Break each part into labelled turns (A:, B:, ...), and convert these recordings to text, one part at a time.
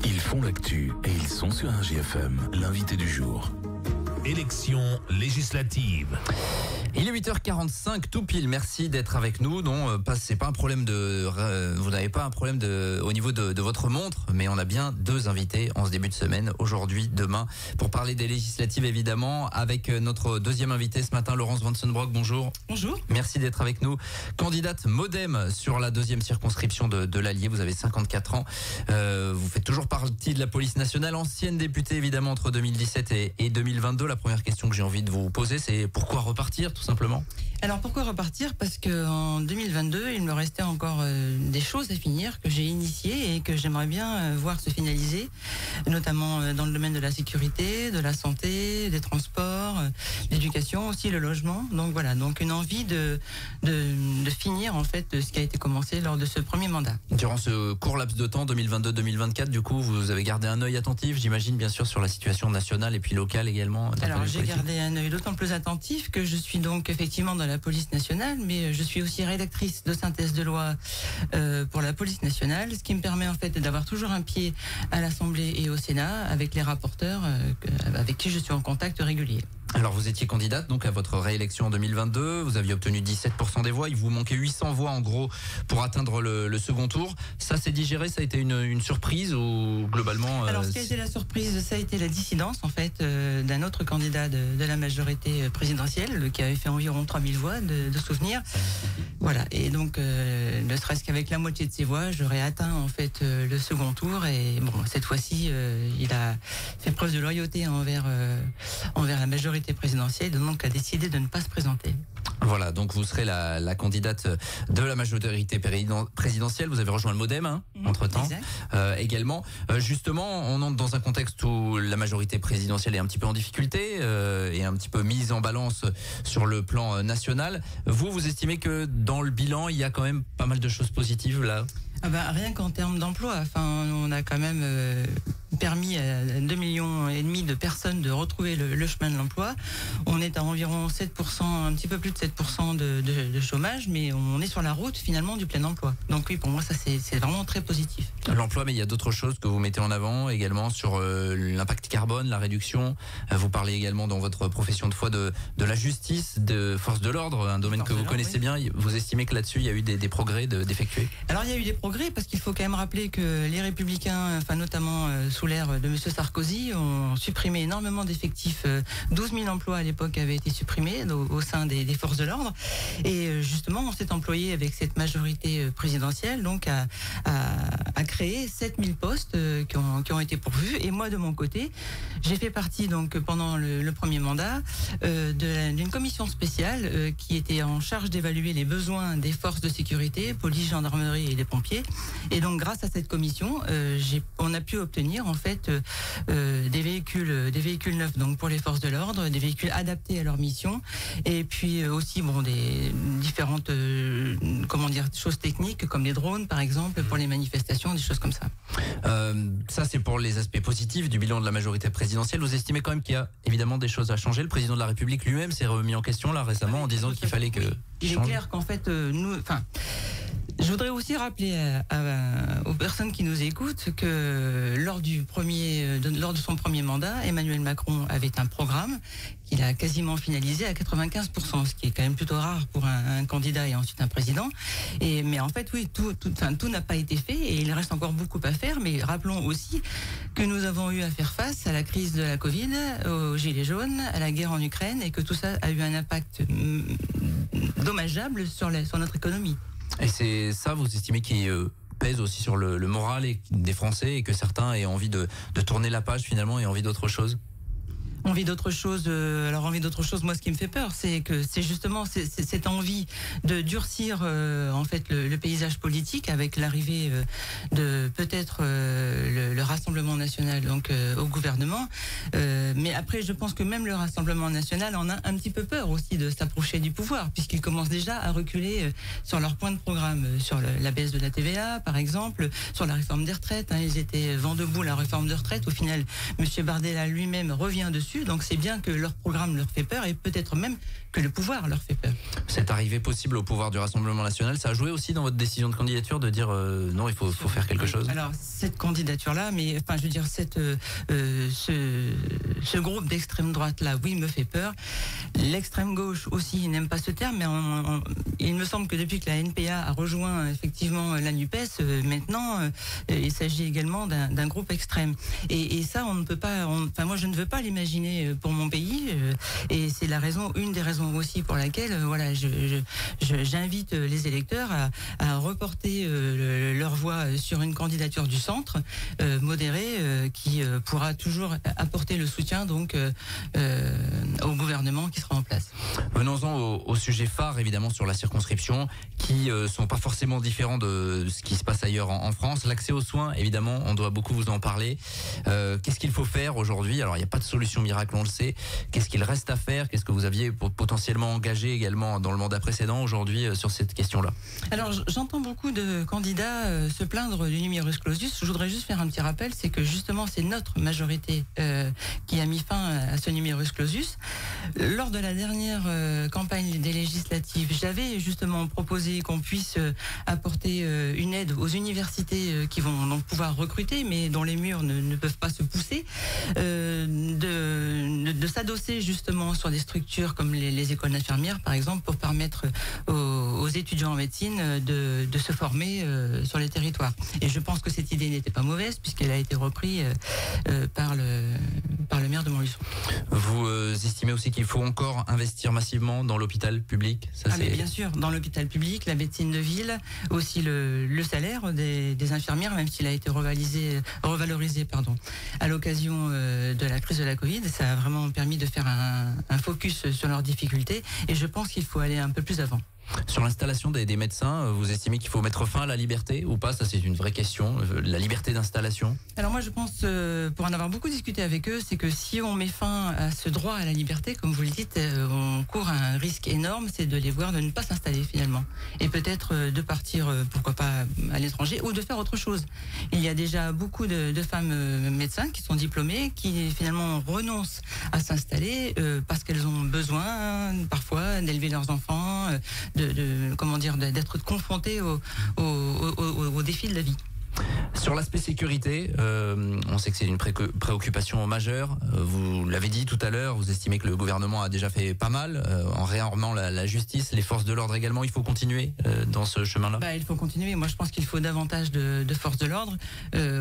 A: Ils font l'actu et ils sont sur un GFM, l'invité du jour.
B: Élections législatives.
C: Il est 8h45 tout pile. Merci d'être avec nous. Non, c'est pas un problème vous n'avez pas un problème au niveau de votre montre, mais on a bien deux invités en ce début de semaine, aujourd'hui, demain, pour parler des législatives évidemment, avec notre deuxième invité ce matin, Laurence Vansenbroek. Bonjour.
D: Bonjour.
C: Merci d'être avec nous. Candidate MoDem sur la deuxième circonscription de l'Allier. Vous avez 54 ans. Vous faites toujours partie de la police nationale, ancienne députée évidemment entre 2017 et 2022. La première question que j'ai envie de vous poser, c'est pourquoi repartir tout simplement?
D: Alors pourquoi repartir? Parce que en 2022, il me restait encore des choses à finir que j'ai initiées et que j'aimerais bien voir se finaliser, notamment dans le domaine de la sécurité, de la santé, des transports, l'éducation, aussi le logement. Donc voilà, donc une envie de finir en fait ce qui a été commencé lors de ce premier mandat.
C: Durant ce court laps de temps 2022-2024, du coup, vous avez gardé un œil attentif, j'imagine bien sûr sur la situation nationale et puis locale également.
D: Alors j'ai gardé un œil d'autant plus attentif que je suis donc effectivement dans la police nationale, mais je suis aussi rédactrice de synthèse de loi pour la police nationale, ce qui me permet en fait d'avoir toujours un pied à l'Assemblée et au Sénat avec les rapporteurs avec qui je suis en contact régulier.
C: Alors vous étiez candidate donc à votre réélection en 2022, vous aviez obtenu 17% des voix, il vous manquait 800 voix en gros pour atteindre le second tour. Ça s'est digéré, ça a été une surprise ou globalement
D: Alors ce qui a été la surprise, ça a été la dissidence en fait d'un autre candidat de la majorité présidentielle qui avait fait environ 3000 voix de souvenirs. Voilà, et donc ne serait-ce qu'avec la moitié de ses voix, j'aurais atteint en fait le second tour et bon cette fois-ci il a fait preuve de loyauté envers la majorité présidentielle, donc a décidé de ne pas se présenter.
C: Voilà, donc vous serez la candidate de la majorité présidentielle. Vous avez rejoint le MoDem entre-temps également. Justement, on entre dans un contexte où la majorité présidentielle est un petit peu en difficulté et un petit peu mise en balance sur le plan national. Vous estimez que dans le bilan, il y a quand même pas mal de choses positives là?
D: Rien qu'en termes d'emploi, on a quand même permis à 2,5 millions de personnes de retrouver le chemin de l'emploi. On est à environ 7%, un petit peu plus de 7% de chômage, mais on est sur la route finalement du plein emploi. Donc oui, pour moi ça c'est vraiment très positif.
C: L'emploi, mais il y a d'autres choses que vous mettez en avant également sur l'impact carbone, la réduction. Vous parlez également dans votre profession de foi de la justice, de force de l'ordre, un domaine que vous connaissez bien. Vous estimez que là-dessus il y a eu des progrès d'effectuer?
D: Alors il y a eu des progrès parce qu'il faut quand même rappeler que les Républicains, notamment sous l'ère de M. Sarkozy, ont supprimé énormément d'effectifs. 12 000 emplois à l'époque avaient été supprimés au sein des forces de l'ordre. Et justement, on s'est employé avec cette majorité présidentielle donc à créer 7 000 postes qui ont été pourvus. Et moi, de mon côté, j'ai fait partie donc pendant le premier mandat d'une commission spéciale qui était en charge d'évaluer les besoins des forces de sécurité, police, gendarmerie et les pompiers. Et donc, grâce à cette commission, on a pu obtenir en fait des véhicules neufs donc pour les forces de l'ordre, des véhicules adaptés à leur mission, et puis aussi des différentes choses techniques comme les drones par exemple pour les manifestations, des choses comme ça.
C: Ça c'est pour les aspects positifs du bilan de la majorité présidentielle. Vous estimez quand même qu'il y a évidemment des choses à changer? Le président de la République lui-même s'est remis en question là récemment en disant qu'il fallait que...
D: Il est clair qu'en fait je voudrais aussi rappeler aux personnes qui nous écoutent que lors de son premier mandat, Emmanuel Macron avait un programme qu'il a quasiment finalisé à 95%, ce qui est quand même plutôt rare pour un candidat et ensuite un président. Mais en fait, oui, tout n'a pas été fait et il reste encore beaucoup à faire. Mais rappelons aussi que nous avons eu à faire face à la crise de la Covid, aux gilets jaunes, à la guerre en Ukraine et que tout ça a eu un impact dommageable sur notre économie.
C: Et c'est ça, vous estimez, qui pèse aussi sur le moral des Français et que certains aient envie de tourner la page finalement et envie d'autre chose?
D: Envie d'autre chose. Alors envie d'autre chose. Moi, ce qui me fait peur, c'est que c'est justement cette envie de durcir en fait le paysage politique avec l'arrivée de peut-être le Rassemblement national donc au gouvernement. Mais après, je pense que même le Rassemblement national en a un petit peu peur aussi de s'approcher du pouvoir, puisqu'ils commencent déjà à reculer sur leur point de programme, sur la baisse de la TVA, par exemple, sur la réforme des retraites. Ils étaient vent debout la réforme des retraites. Au final, Monsieur Bardella lui-même revient dessus. dessus. Donc c'est bien que leur programme leur fait peur et peut-être même que le pouvoir leur fait peur.
C: Cette arrivée possible au pouvoir du Rassemblement national, ça a joué aussi dans votre décision de candidature de dire non, il faut faire quelque chose?
D: Alors cette candidature-là, mais enfin je veux dire ce groupe d'extrême droite là, oui, me fait peur. L'extrême gauche aussi n'aime pas ce terme, mais il me semble que depuis que la NPA a rejoint effectivement la NUPES, maintenant il s'agit également d'un groupe extrême. Et ça, on ne peut pas. Enfin, moi, je ne veux pas l'imaginer pour mon pays. Et c'est une des raisons aussi pour laquelle, voilà, j'invite les électeurs à reporter leur voix sur une candidature du centre modérée qui pourra toujours apporter le soutien donc au gouvernement qui sera en place.
C: Venons-en au sujet phare, évidemment, sur la circonscription, qui sont pas forcément différents de ce qui se passe ailleurs en France. L'accès aux soins, évidemment, on doit beaucoup vous en parler. Qu'est-ce qu'il faut faire aujourd'hui? Alors, il n'y a pas de solution miracle, on le sait. Qu'est-ce qu'il reste à faire? Qu'est-ce que vous aviez potentiellement engagé également dans le mandat précédent aujourd'hui sur cette question-là?
D: Alors, j'entends beaucoup de candidats se plaindre du numerus clausus. Je voudrais juste faire un petit rappel, c'est que justement, c'est notre majorité qui a mis fin à ce numerus clausus. Lors de la dernière campagne des législatives, j'avais justement proposé qu'on puisse apporter une aide aux universités qui vont donc pouvoir recruter, mais dont les murs ne peuvent pas se pousser, de s'adosser justement sur des structures comme les écoles d'infirmières, par exemple, pour permettre aux étudiants en médecine de se former sur les territoires. Et je pense que cette idée n'était pas mauvaise, puisqu'elle a été reprise par le maire de Montluçon.
C: Vous estimez aussi qu'il faut encore investir massivement dans l'hôpital public?
D: Mais bien sûr, dans l'hôpital public, la médecine de ville, aussi le salaire des infirmières, même s'il a été revalorisé à l'occasion de la crise de la Covid. Ça a vraiment permis de faire un focus sur leurs difficultés et je pense qu'il faut aller un peu plus avant.
C: Sur l'installation des médecins, vous estimez qu'il faut mettre fin à la liberté ou pas? Ça, c'est une vraie question, la liberté d'installation.
D: Alors moi, je pense, pour en avoir beaucoup discuté avec eux, c'est que si on met fin à ce droit à la liberté, comme vous le dites, on court un risque énorme, c'est de les voir de ne pas s'installer finalement. Et peut-être de partir, pourquoi pas, à l'étranger ou de faire autre chose. Il y a déjà beaucoup de femmes médecins qui sont diplômées, qui finalement renoncent à s'installer parce qu'elles ont besoin, parfois, d'élever leurs enfants, d'être confrontés aux défis de la vie.
C: Sur l'aspect sécurité, on sait que c'est une préoccupation majeure. Vous l'avez dit tout à l'heure, vous estimez que le gouvernement a déjà fait pas mal en réarmant la justice, les forces de l'ordre également. Il faut continuer dans ce chemin-là?
D: Il faut continuer. Moi, je pense qu'il faut davantage de forces de l'ordre,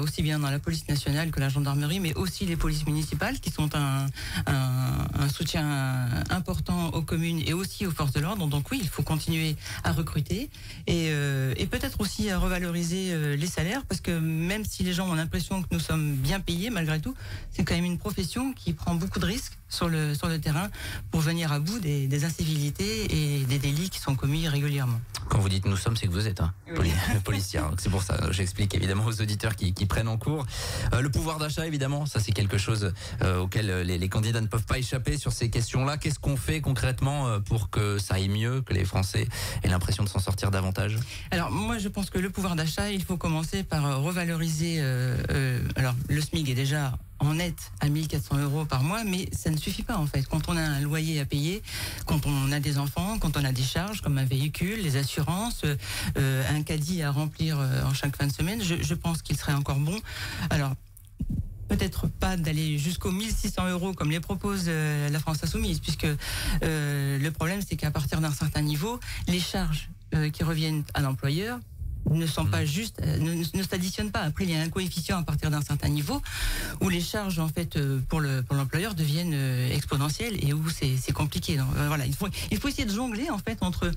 D: aussi bien dans la police nationale que la gendarmerie, mais aussi les polices municipales qui sont un soutien important aux communes et aussi aux forces de l'ordre. Donc oui, il faut continuer à recruter et peut-être aussi à revaloriser les salaires, parce que même si les gens ont l'impression que nous sommes bien payés, malgré tout, c'est quand même une profession qui prend beaucoup de risques sur le terrain pour venir à bout des incivilités et des délits qui sont commis régulièrement.
C: Quand vous dites nous sommes, c'est que vous êtes policière. C'est pour ça, j'explique évidemment aux auditeurs qui prennent en cours. Le pouvoir d'achat, évidemment, ça c'est quelque chose auquel les candidats ne peuvent pas échapper sur ces questions-là. Qu'est-ce qu'on fait concrètement pour que ça aille mieux, que les Français aient l'impression de s'en sortir davantage? Alors
D: moi je pense que le pouvoir d'achat, il faut commencer par revaloriser. Alors le SMIC est déjà en net à 1 400 € par mois, mais ça ne suffit pas en fait. Quand on a un loyer à payer, quand on a des enfants, quand on a des charges comme un véhicule, les assurances, un caddie à remplir en chaque fin de semaine, je pense qu'il serait encore bon. Alors peut-être pas d'aller jusqu'aux 1 600 € comme les propose la France Insoumise, puisque le problème c'est qu'à partir d'un certain niveau, les charges qui reviennent à l'employeur ne sont pas justes, ne s'additionnent pas. Après, il y a un coefficient à partir d'un certain niveau où les charges, en fait, pour l'employeur deviennent exponentielles et où c'est compliqué. Donc, voilà, il faut essayer de jongler, en fait, entre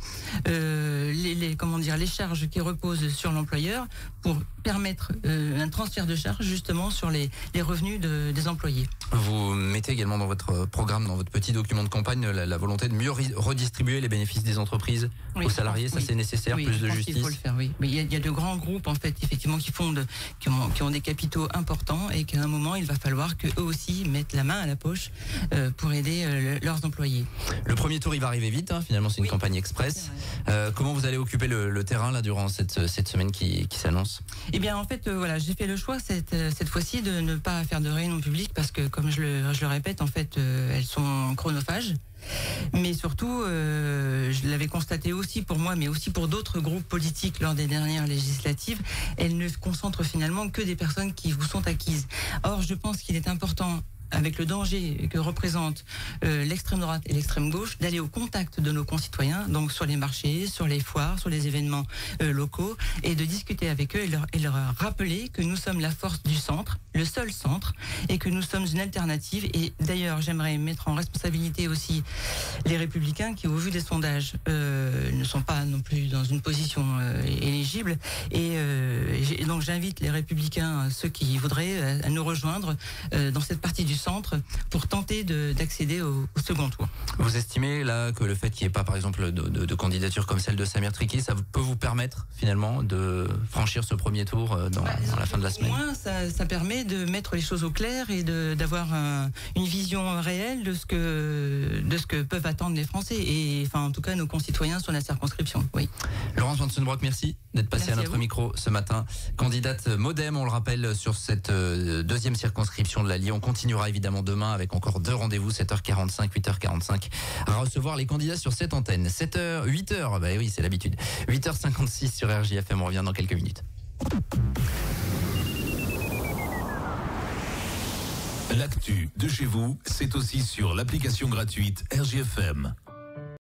D: les charges qui reposent sur l'employeur pour permettre un transfert de charges, justement, sur les revenus des employés.
C: Vous mettez également dans votre programme, dans votre petit document de campagne, la volonté de mieux redistribuer les bénéfices des entreprises aux salariés. Ça, c'est nécessaire, plus de justice.
D: Il faut le faire, oui. Mais il y a de grands groupes en fait effectivement qui ont des capitaux importants et qu'à un moment il va falloir qu'eux aussi mettent la main à la poche pour aider leurs employés. Le premier tour il va arriver vite, finalement c'est une campagne express. Comment vous allez occuper le terrain là durant cette semaine qui s'annonce? Eh bien en fait voilà, j'ai fait le choix cette fois-ci de ne pas faire de réunion publique parce que comme je le répète, en fait, elles sont chronophages. Mais surtout, je l'avais constaté aussi pour moi, mais aussi pour d'autres groupes politiques lors des dernières législatives, elles ne concentrent finalement que des personnes qui vous sont acquises. Or, je pense qu'il est important, avec le danger que représente l'extrême droite et l'extrême gauche, d'aller au contact de nos concitoyens, donc sur les marchés, sur les foires, sur les événements locaux, et de discuter avec eux et leur rappeler que nous sommes la force du centre, le seul centre, et que nous sommes une alternative. Et d'ailleurs, j'aimerais mettre en responsabilité aussi les Républicains qui, au vu des sondages, ne sont pas non plus dans une position éligible. Et donc j'invite les Républicains, ceux qui voudraient, à nous rejoindre dans cette partie du centre pour tenter d'accéder au second tour.
C: Vous estimez là que le fait qu'il n'y ait pas par exemple de candidature comme celle de Samir Triki, ça peut vous permettre finalement de franchir ce premier tour dans la fin de la semaine?
D: Au moins, ça permet de mettre les choses au clair et d'avoir une vision réelle de ce que peuvent attendre les Français et enfin en tout cas nos concitoyens sur la circonscription. Oui.
C: Laurence Vansenbroek, merci d'être passée à notre micro ce matin. Candidate Modem, on le rappelle, sur cette deuxième circonscription de l'Allier. On continuera évidemment demain avec encore 2 rendez-vous, 7h45, 8h45, à recevoir les candidats sur cette antenne. 7h, 8h, bah oui, c'est l'habitude. 8h56 sur RJFM, on revient dans quelques minutes.
B: L'actu de chez vous, c'est aussi sur l'application gratuite RJFM.